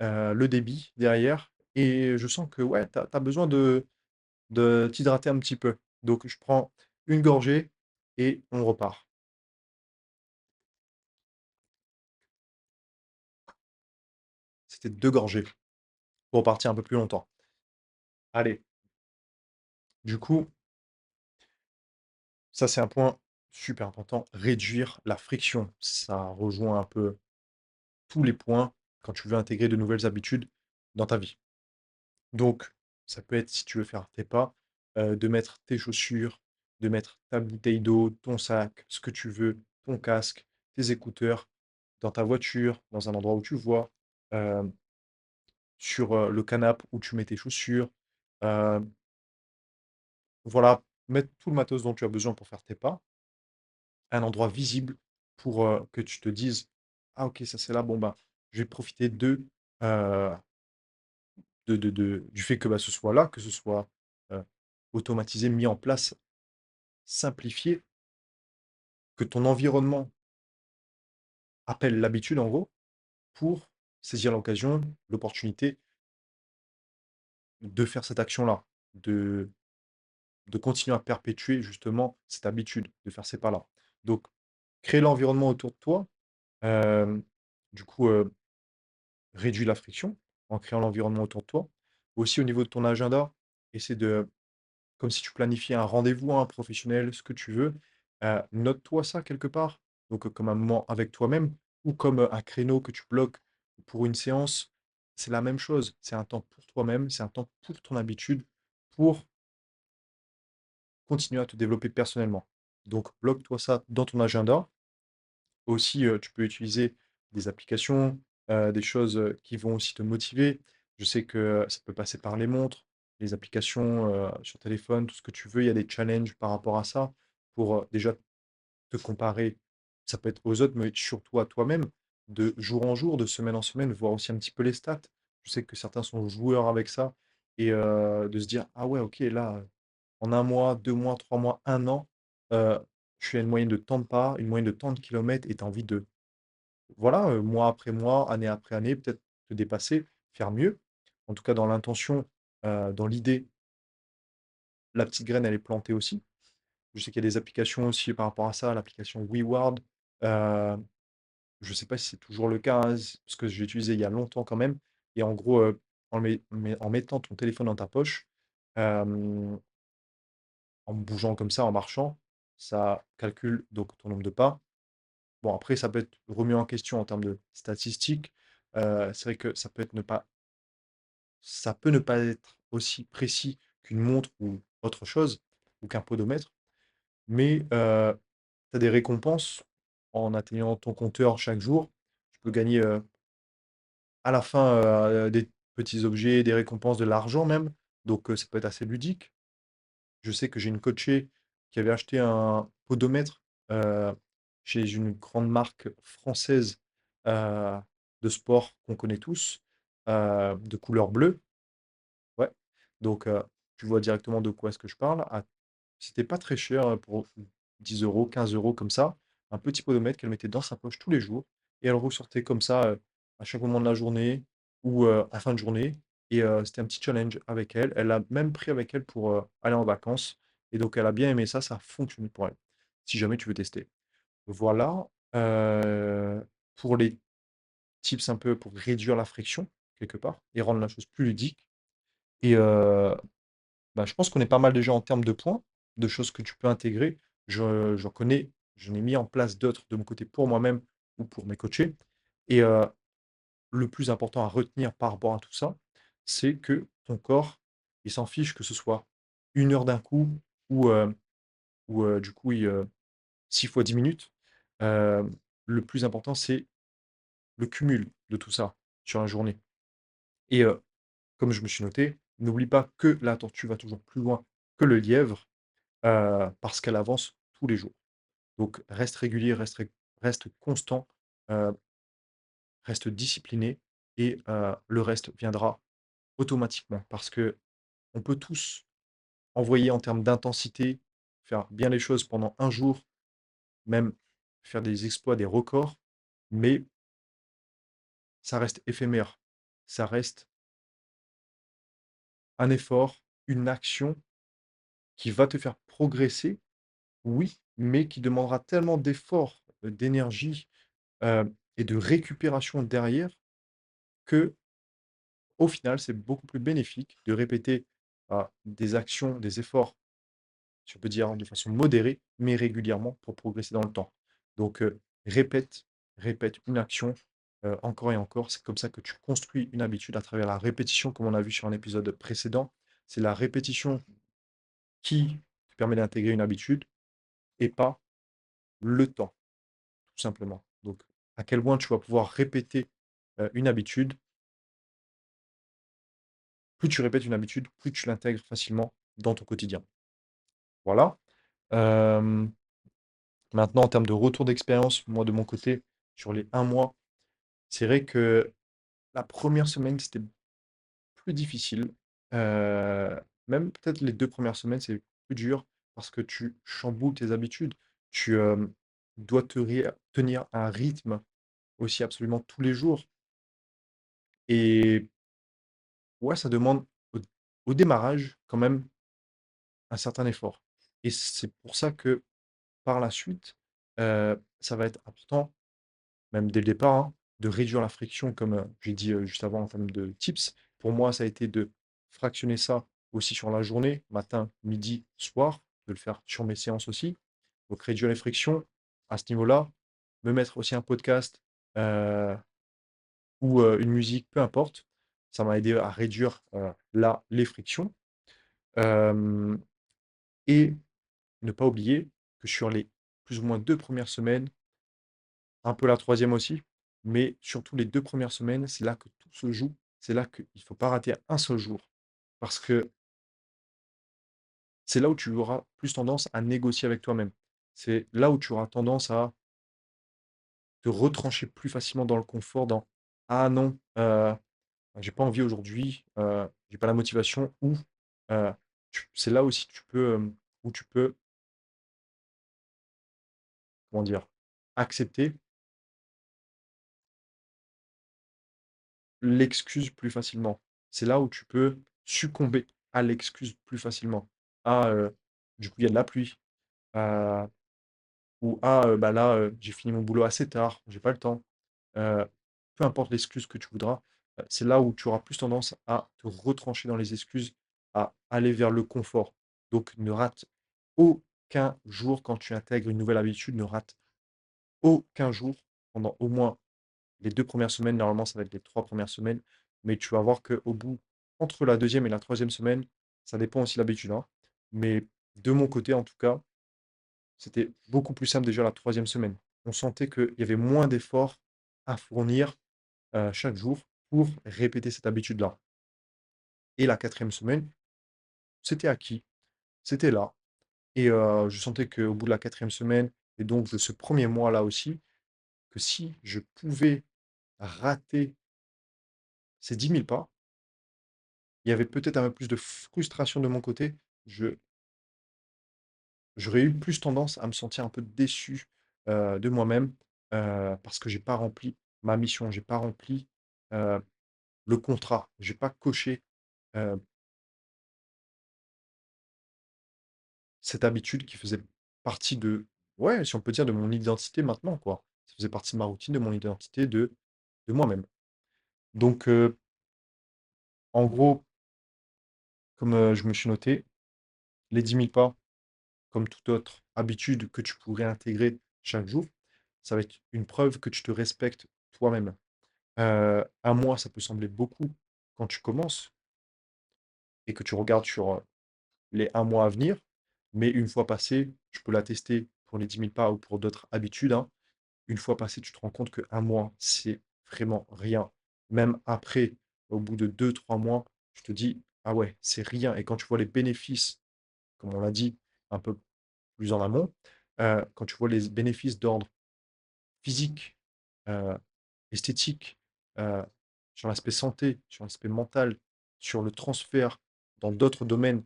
le débit derrière et je sens que ouais, tu as besoin de t'hydrater un petit peu. Donc je prends une gorgée et on repart. C'était 2 gorgées pour repartir un peu plus longtemps. Allez, du coup, ça, c'est un point super important, réduire la friction. Ça rejoint un peu tous les points quand tu veux intégrer de nouvelles habitudes dans ta vie. Donc, ça peut être, si tu veux faire tes pas, de mettre tes chaussures, de mettre ta bouteille d'eau, ton sac, ce que tu veux, ton casque, tes écouteurs, dans ta voiture, dans un endroit où tu vois, euh, sur le canapé où tu mets tes chaussures. Euh, voilà, mettre tout le matos dont tu as besoin pour faire tes pas un endroit visible pour, que tu te dises: «Ah OK, ça c'est là, bon, ben, je vais profiter heu, du fait que, ce soit là, que ce soit, heu, automatisé, mis en place, simplifié, que ton environnement appelle l'habitude en gros, pour saisir l'occasion, l'opportunité de faire cette action-là, de continuer à perpétuer justement cette habitude, de faire ces pas-là. Donc créer l'environnement autour de toi, hem, du coup, réduis la friction en créant l'environnement autour de toi. Aussi au niveau de ton agenda, essaie de comme si tu planifiais un rendez-vous, un professionnel, ce que tu veux, note-toi ça quelque part. Donc, comme un moment avec toi-même ou comme, un créneau que tu bloques pour une séance. C'est la même chose. C'est un temps pour toi-même, c'est un temps pour ton habitude, pour continuer à te développer personnellement. Donc bloque-toi ça dans ton agenda. Aussi, tu peux utiliser des applications, des choses, qui vont aussi te motiver. Je sais que ça peut passer par les montres, les applications, sur téléphone, tout ce que tu veux. Il y a des challenges par rapport à ça pour, déjà te comparer Ça peut être aux autres, mais surtout à toi-même, de jour en jour, de semaine en semaine, voir aussi un petit peu les stats. Je sais que certains sont joueurs avec ça et de se dire: «Ah ouais, OK, là, en un mois, 2 mois, 3 mois, un an, heu, je suis à une moyenne de tant de pas, une moyenne de tant de kilomètres» et tu as envie de voilà, mois après mois, année après année, peut-être te dépasser, faire mieux. En tout cas, dans l'intention, dans l'idée, la petite graine, elle est plantée aussi. Je sais qu'il y a des applications aussi par rapport à ça, l'application WeWard. Heu, je ne sais pas si c'est toujours le cas, hein, parce que j'ai utilisé il y a longtemps quand même. Et en gros, en mettant ton téléphone dans ta poche, hem, en bougeant comme ça, en marchant, ça calcule donc ton nombre de pas. Bon, après, ça peut être remis en question en termes de statistiques. C'est vrai que ça peut ne pas être aussi précis qu'une montre ou autre chose, ou qu'un podomètre, mais tu as des récompenses en atteignant ton compteur chaque jour. Tu peux gagner, à la fin, des petits objets, des récompenses, de l'argent même, donc ça peut être assez ludique. Je sais que j'ai une coachée qui avait acheté un podomètre, heu, chez une grande marque française, heu, de sport qu'on connaît tous, de couleur bleue. Ouais, donc tu vois directement de quoi est-ce que je parle. C'était pas très cher, pour 10 €, 15 € comme ça. Un petit podomètre qu'elle mettait dans sa poche tous les jours et elle ressortait comme ça, à chaque moment de la journée ou en fin de journée et c'était un petit challenge avec elle. Elle l'a même pris avec elle pour, aller en vacances et donc elle a bien aimé ça, ça a fonctionné pour elle. Si jamais tu veux tester. Voilà, pour les tips un peu pour réduire la friction quelque part et rendre la chose plus ludique et bah, je pense qu'on est pas mal déjà en termes de points, de choses que tu peux intégrer. J'en connais, j'en ai mis en place d'autres de mon côté pour moi-même ou pour mes coachés. Et le plus important à retenir par rapport à tout ça, c'est que ton corps, il s'en fiche que ce soit 1 heure d'un coup ou, du coup, 6 fois 10 minutes. Heu, le plus important, c'est le cumul de tout ça sur la journée. Et comme je me suis noté, n'oublie pas que la tortue va toujours plus loin que le lièvre. Parce qu'elle avance tous les jours. Donc reste régulier, reste constant, heu, reste discipliné et le reste viendra automatiquement. Parce que on peut tous envoyer en termes d'intensité, faire bien les choses pendant un jour, même faire des exploits, des records, mais ça reste éphémère. Ça reste un effort, une action qui va te faire progresser, oui, mais qui demandera tellement d'efforts, d'énergie, et de récupération derrière que, au final, c'est beaucoup plus bénéfique de répéter, des actions, des efforts, si on peut dire de façon modérée, mais régulièrement pour progresser dans le temps. Donc, répète, répète une action, encore et encore. C'est comme ça que tu construis une habitude à travers la répétition, comme on a vu sur un épisode précédent. C'est la répétition qui te permet d'intégrer une habitude et pas le temps, tout simplement. Donc, à quel point tu vas pouvoir répéter, une habitude. Plus tu répètes une habitude, plus tu l'intègres facilement dans ton quotidien. Voilà. Hem, Maintenant en termes de retour d'expérience, moi de mon côté, sur les un mois, c'est vrai que la première semaine, c'était plus difficile. Heu, Même peut-être les 2 premières semaines, c'est plus dur parce que tu chamboules tes habitudes. Tu, dois tenir un rythme aussi absolument tous les jours et ouais, ça demande au démarrage quand même un certain effort et c'est pour ça que par la suite, ça va être important, même dès le départ, hein, de réduire la friction comme, j'ai dit, juste avant en termes de tips. Pour moi, ça a été de fractionner ça aussi sur la journée, matin, midi, soir, de le faire sur mes séances aussi. Donc réduire les frictions à ce niveau-là, me mettre aussi un podcast, heu, ou, une musique, peu importe. Ça m'a aidé à réduire, là, les frictions. Hem Et ne pas oublier que sur les plus ou moins 2 premières semaines, un peu la troisième aussi, mais surtout les 2 premières semaines, c'est là que tout se joue. C'est là qu'il ne faut pas rater un seul jour. Parce que c'est là où tu auras plus tendance à négocier avec toi-même. C'est là où tu auras tendance à te retrancher plus facilement dans le confort, dans: «Ah non, j'ai pas envie aujourd'hui, j'ai pas la motivation» ou c'est là aussi tu peux, où tu peux, comment dire? Accepter l'excuse plus facilement. C'est là où tu peux succomber à l'excuse plus facilement. «Ah, du coup, il y a de la pluie», heu, ou «Ah, bah, là, j'ai fini mon boulot assez tard, j'ai pas le temps». Heu, Peu importe l'excuse que tu voudras, c'est là où tu auras plus tendance à te retrancher dans les excuses, à aller vers le confort. Donc ne rate aucun jour quand tu intègres une nouvelle habitude, ne rate aucun jour pendant au moins les 2 premières semaines. Normalement, ça va être les 3 premières semaines, mais tu vas voir qu'au bout entre la deuxième et la troisième semaine, ça dépend aussi de l'habitude, hein, mais de mon côté en tout cas, c'était beaucoup plus simple déjà la troisième semaine. On sentait qu'il y avait moins d'efforts à fournir chaque jour pour répéter cette habitude-là. Et la quatrième semaine, c'était acquis, c'était là. Et je sentais qu'au bout de la quatrième semaine et donc de ce premier mois-là aussi, que si je pouvais rater ces 10 000 pas, il y avait peut-être un peu plus de frustration de mon côté. Je J'aurais eu plus tendance à me sentir un peu déçu, de moi-même, parce que j'ai pas rempli ma mission, j'ai pas rempli, heu, le contrat, j'ai pas coché, heu cette habitude qui faisait partie de ouais, si on peut dire de mon identité maintenant, quoi. Ça faisait partie de ma routine, de mon identité, de moi-même. Donc, en gros, comme, je me suis noté, les 10 000 pas, comme toute autre habitude que tu pourrais intégrer chaque jour, ça va être une preuve que tu te respectes toi-même. 1 mois, ça peut sembler beaucoup quand tu commences et que tu regardes sur, les 1 mois à venir, mais une fois passé, je peux l'attester pour les 10 000 pas ou pour d'autres habitudes, hein. Une fois passé, tu te rends compte que 1 mois, c'est vraiment rien. Même après, au bout de 2 3 mois, tu te dis: «Ah ouais, c'est rien» et quand tu vois les bénéfices, comme on l'a dit un peu plus en amont, quand tu vois les bénéfices d'ordre physique, heu, esthétique, heu, sur l'aspect santé, sur l'aspect mental, sur le transfert dans d'autres domaines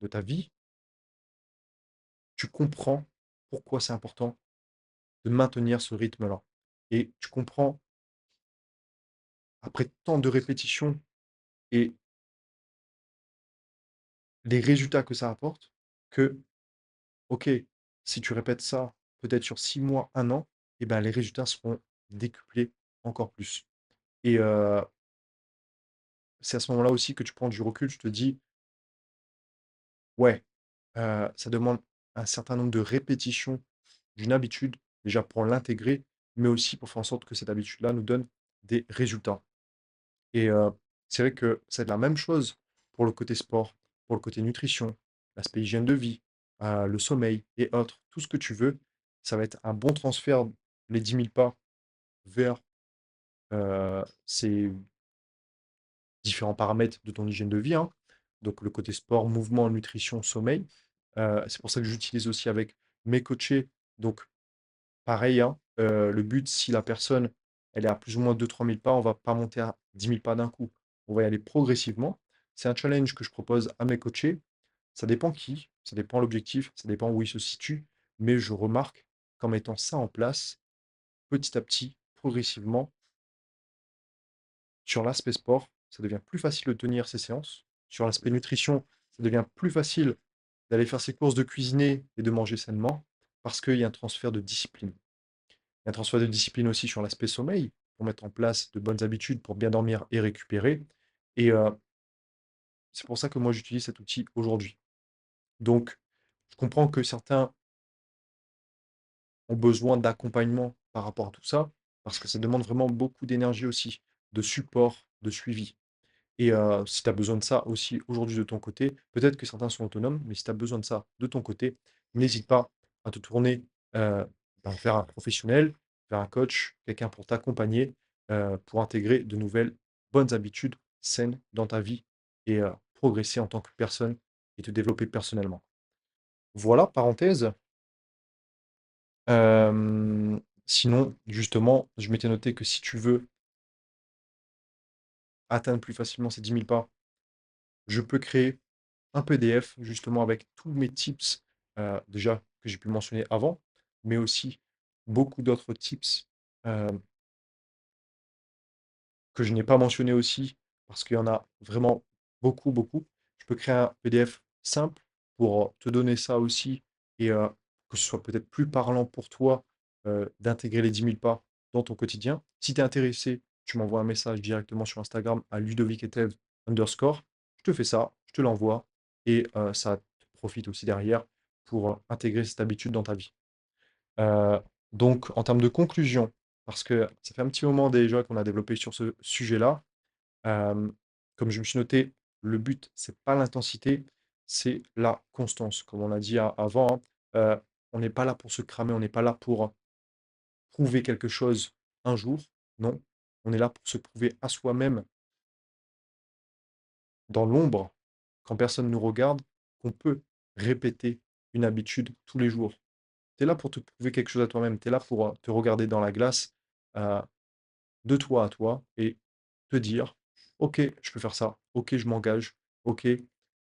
de ta vie, tu comprends pourquoi c'est important de maintenir ce rythme-là et tu comprends, après tant de répétitions et les résultats que ça apporte, que, OK, si tu répètes ça peut-être sur 6 mois, 1 an, et ben, les résultats seront décuplés encore plus et c'est à ce moment-là aussi que tu prends du recul, tu te dis: «Ouais, ça demande un certain nombre de répétitions d'une habitude, déjà pour l'intégrer, mais aussi pour faire en sorte que cette habitude-là nous donne des résultats». Et c'est vrai que c'est la même chose pour le côté sport, pour le côté nutrition, l'aspect hygiène de vie, le sommeil et autres. Tout ce que tu veux, ça va être un bon transfert, les 10 000 pas vers, ces différents paramètres de ton hygiène de vie, hein. Donc le côté sport, mouvement, nutrition, sommeil. C'est pour ça que j'utilise aussi avec mes coachés. Donc pareil, hein, le but, si la personne, elle est à plus ou moins 2 3 000 pas, on va pas monter à 10 000 pas d'un coup. On va y aller progressivement. C'est un challenge que je propose à mes coachés. Ça dépend qui, ça dépend l'objectif, ça dépend où il se situe, mais je remarque qu'en mettant ça en place, petit à petit, progressivement, sur l'aspect sport, ça devient plus facile de tenir ses séances. Sur l'aspect nutrition, ça devient plus facile d'aller faire ses courses, de cuisiner et de manger sainement parce qu'il y a un transfert de discipline. Il y a un transfert de discipline aussi sur l'aspect sommeil, pour mettre en place de bonnes habitudes pour bien dormir et récupérer. Et c'est pour ça que moi j'utilise cet outil aujourd'hui. Donc, je comprends que certains ont besoin d'accompagnement par rapport à tout ça, parce que ça demande vraiment beaucoup d'énergie aussi, de support, de suivi. Et si tu as besoin de ça aussi aujourd'hui de ton côté, peut-être que certains sont autonomes, mais si tu as besoin de ça de ton côté, n'hésite pas à te tourner, heu, vers un professionnel, vers un coach, quelqu'un pour t'accompagner, pour intégrer de nouvelles bonnes habitudes saines dans ta vie et progresser en tant que personne et te développer personnellement. Voilà, parenthèse. Sinon, justement, je m'étais noté que si tu veux atteindre plus facilement ces 10 000 pas, je peux créer un PDF justement avec tous mes tips, déjà que j'ai pu mentionner avant, mais aussi beaucoup d'autres tips euh, que je n'ai pas mentionné aussi, parce qu'il y en a vraiment beaucoup, beaucoup. Je peux créer un PDF simple pour te donner ça aussi et que ce soit peut-être plus parlant pour toi d'intégrer les 10 000 pas dans ton quotidien. Si tu es intéressé, tu m'envoies un message directement sur Instagram à ludovicetev underscore. Je te fais ça, je te l'envoie et ça te profite aussi derrière pour intégrer cette habitude dans ta vie. Euh, donc, en termes de conclusion, parce que ça fait un petit moment déjà qu'on a développé sur ce sujet-là, euh, comme je me suis noté, le but, c'est pas l'intensité, c'est la constance. Comme on l'a dit avant, hein, on n'est pas là pour se cramer, on n'est pas là pour prouver quelque chose un jour. Non, on est là pour se prouver à soi-même dans l'ombre, quand personne nous regarde, qu'on peut répéter une habitude tous les jours. Tu es là pour te prouver quelque chose à toi-même, tu es là pour te regarder dans la glace, euh, de toi à toi, et te dire, OK, je peux faire ça, OK, je m'engage, OK,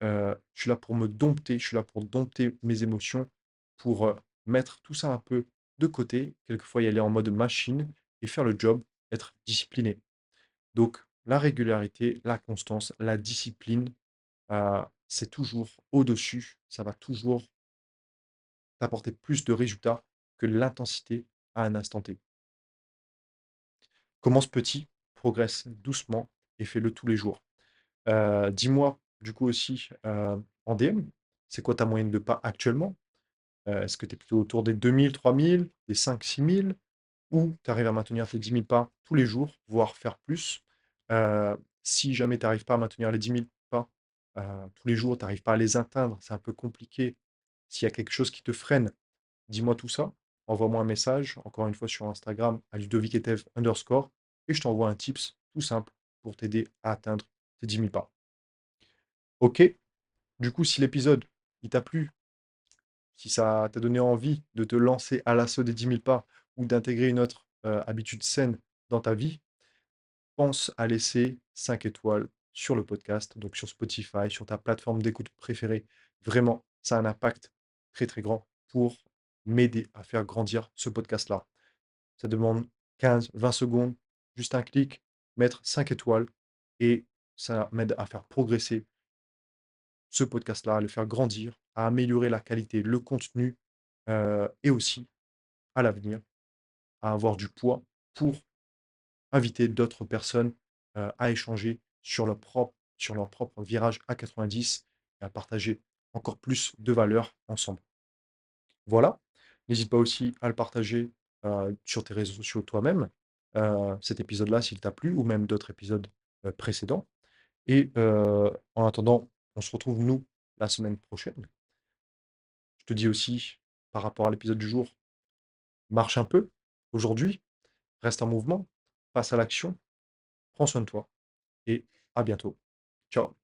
je suis là pour me dompter, je suis là pour dompter mes émotions, pour mettre tout ça un peu de côté, quelquefois y aller en mode machine et faire le job, être discipliné. Donc, la régularité, la constance, la discipline, c'est toujours au-dessus, ça va toujours t'apporter plus de résultats que l'intensité à un instant T. Commence petit, progresse doucement et fais-le tous les jours. Dis-moi, du coup, aussi en DM, c'est quoi ta moyenne de pas actuellement? Est-ce que tu es plutôt autour des 2 000, 3 000, des 5, 6 000, ou tu arrives à maintenir tes 10 000 pas tous les jours, voire faire plus? Si jamais tu n'arrives pas à maintenir les 10 000 pas tous les jours, tu n'arrives pas à les atteindre, c'est un peu compliqué. S'il y a quelque chose qui te freine, dis-moi tout ça. Envoie-moi un message, encore une fois sur Instagram, à ludovicetev underscore, et je t'envoie un tips tout simple pour t'aider à atteindre tes 10 000 pas. Ok, du coup, si l'épisode il t'a plu, si ça t'a donné envie de te lancer à l'assaut des 10 000 pas ou d'intégrer une autre habitude saine dans ta vie, pense à laisser 5 étoiles sur le podcast, donc sur Spotify, sur ta plateforme d'écoute préférée. Vraiment, ça a un impact très très grand pour m'aider à faire grandir ce podcast-là. Ça demande 15, 20 secondes, juste un clic, mettre 5 étoiles et ça m'aide à faire progresser ce podcast-là, à le faire grandir, à améliorer la qualité, le contenu et aussi à l'avenir, à avoir du poids pour inviter d'autres personnes à échanger sur leur propre virage à 90 et à partager encore plus de valeurs ensemble. Voilà. N'hésite pas aussi à le partager sur tes réseaux sociaux toi-même, cet épisode-là, s'il t'a plu, ou même d'autres épisodes précédents. Et en attendant, on se retrouve, nous, la semaine prochaine. Je te dis aussi, par rapport à l'épisode du jour, marche un peu aujourd'hui, reste en mouvement, passe à l'action, prends soin de toi et à bientôt. Ciao.